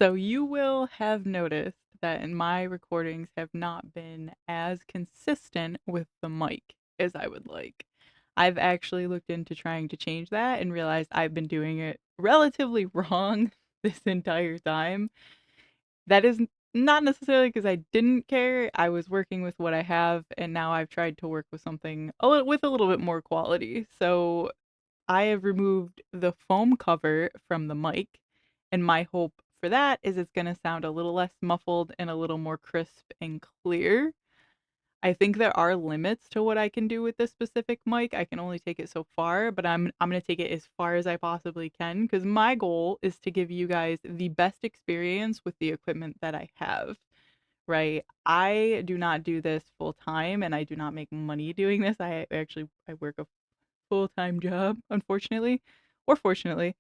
So you will have noticed that in my recordings have not been as consistent with the mic as I would like. I've actually looked into trying to change that and realized I've been doing it relatively wrong this entire time. That is not necessarily because I didn't care. I was working with what I have, and now I've tried to work with something with a little bit more quality. So I have removed the foam cover from the mic, and my hope for that is it's going to sound a little less muffled and a little more crisp and clear. I think there are limits to what I can do with this specific mic. I can only take it so far, but I'm going to take it as far as I possibly can because my goal is to give you guys the best experience with the equipment that I have. Right? I do not do this full time and I do not make money doing this. I work a full-time job, unfortunately, or fortunately.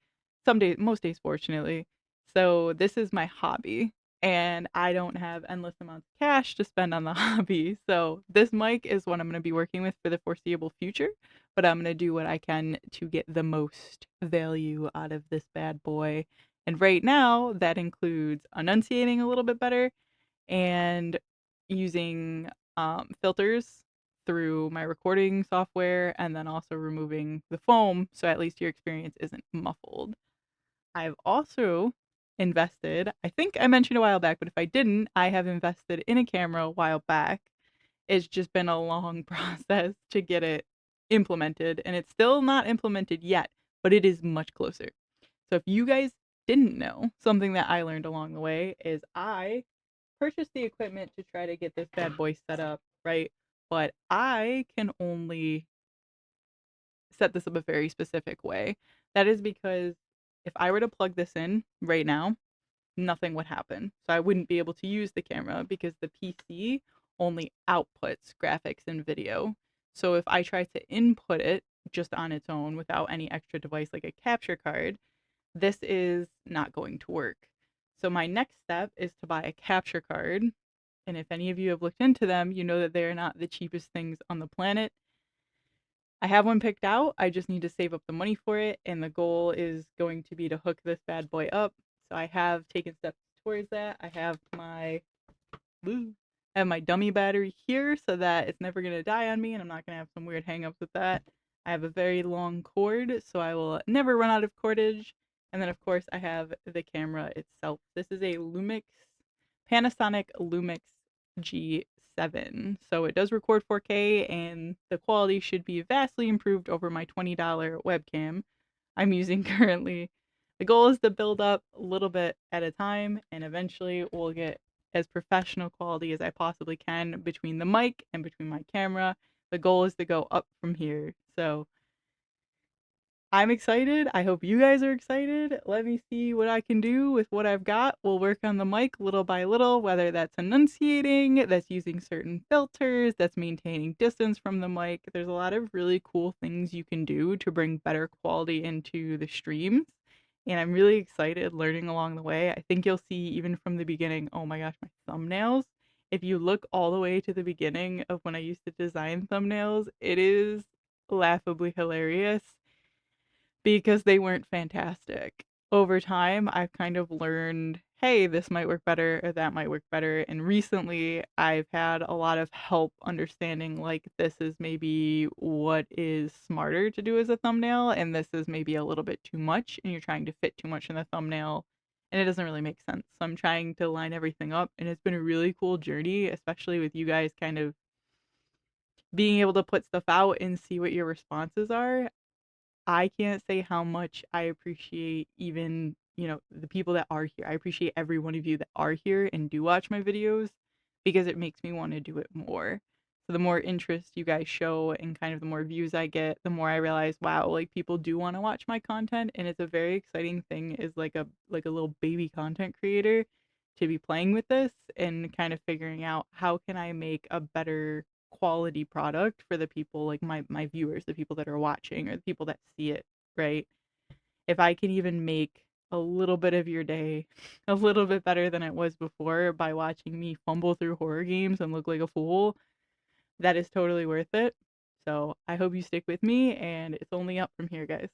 Some days, most days, fortunately. So this is my hobby, and I don't have endless amounts of cash to spend on the hobby. So this mic is what I'm going to be working with for the foreseeable future, but I'm going to do what I can to get the most value out of this bad boy. And right now, that includes enunciating a little bit better and using filters through my recording software and then also removing the foam so at least your experience isn't muffled. I've also invested, I think I mentioned a while back, but if I didn't, I have invested in a camera a while back. It's just been a long process to get it implemented, and it's still not implemented yet, but it is much closer. So if you guys didn't know, something that I learned along the way is I purchased the equipment to try to get this bad boy set up, right? But I can only set this up a very specific way. That is because if I were to plug this in right now, nothing would happen. So I wouldn't be able to use the camera because the PC only outputs graphics and video. So if I try to input it just on its own without any extra device like a capture card, this is not going to work. So my next step is to buy a capture card. And if any of you have looked into them, you know that they're not the cheapest things on the planet. I have one picked out. I just need to save up the money for it. And the goal is going to be to hook this bad boy up. So I have taken steps towards that. Woo, I have my dummy battery here so that it's never going to die on me and I'm not going to have some weird hangups with that. I have a very long cord, so I will never run out of cordage. And then, of course, I have the camera itself. This is a Panasonic Lumix G7. So it does record 4K and the quality should be vastly improved over my $20 webcam I'm using currently. The goal is to build up a little bit at a time and eventually we'll get as professional quality as I possibly can between the mic and between my camera. The goal is to go up from here. So I'm excited. I hope you guys are excited. Let me see what I can do with what I've got. We'll work on the mic little by little, whether that's enunciating, that's using certain filters, that's maintaining distance from the mic. There's a lot of really cool things you can do to bring better quality into the streams. And I'm really excited learning along the way. I think you'll see even from the beginning, oh my gosh, my thumbnails. If you look all the way to the beginning of when I used to design thumbnails, it is laughably hilarious because they weren't fantastic. Over time, I've kind of learned, hey, this might work better or that might work better. And recently, I've had a lot of help understanding like this is maybe what is smarter to do as a thumbnail, and this is maybe a little bit too much, and you're trying to fit too much in the thumbnail, and it doesn't really make sense. So I'm trying to line everything up, and it's been a really cool journey, especially with you guys kind of being able to put stuff out and see what your responses are. I can't say how much I appreciate even, the people that are here. I appreciate every one of you that are here and do watch my videos because it makes me want to do it more. So the more interest you guys show and kind of the more views I get, the more I realize, wow, like people do want to watch my content and it's a very exciting thing as like a little baby content creator to be playing with this and kind of figuring out how can I make a better quality product for the people like my viewers, the people that are watching or the people that see it, right? If I can even make a little bit of your day a little bit better than it was before by watching me fumble through horror games and look like a fool, that is totally worth it. So I hope you stick with me and it's only up from here, guys.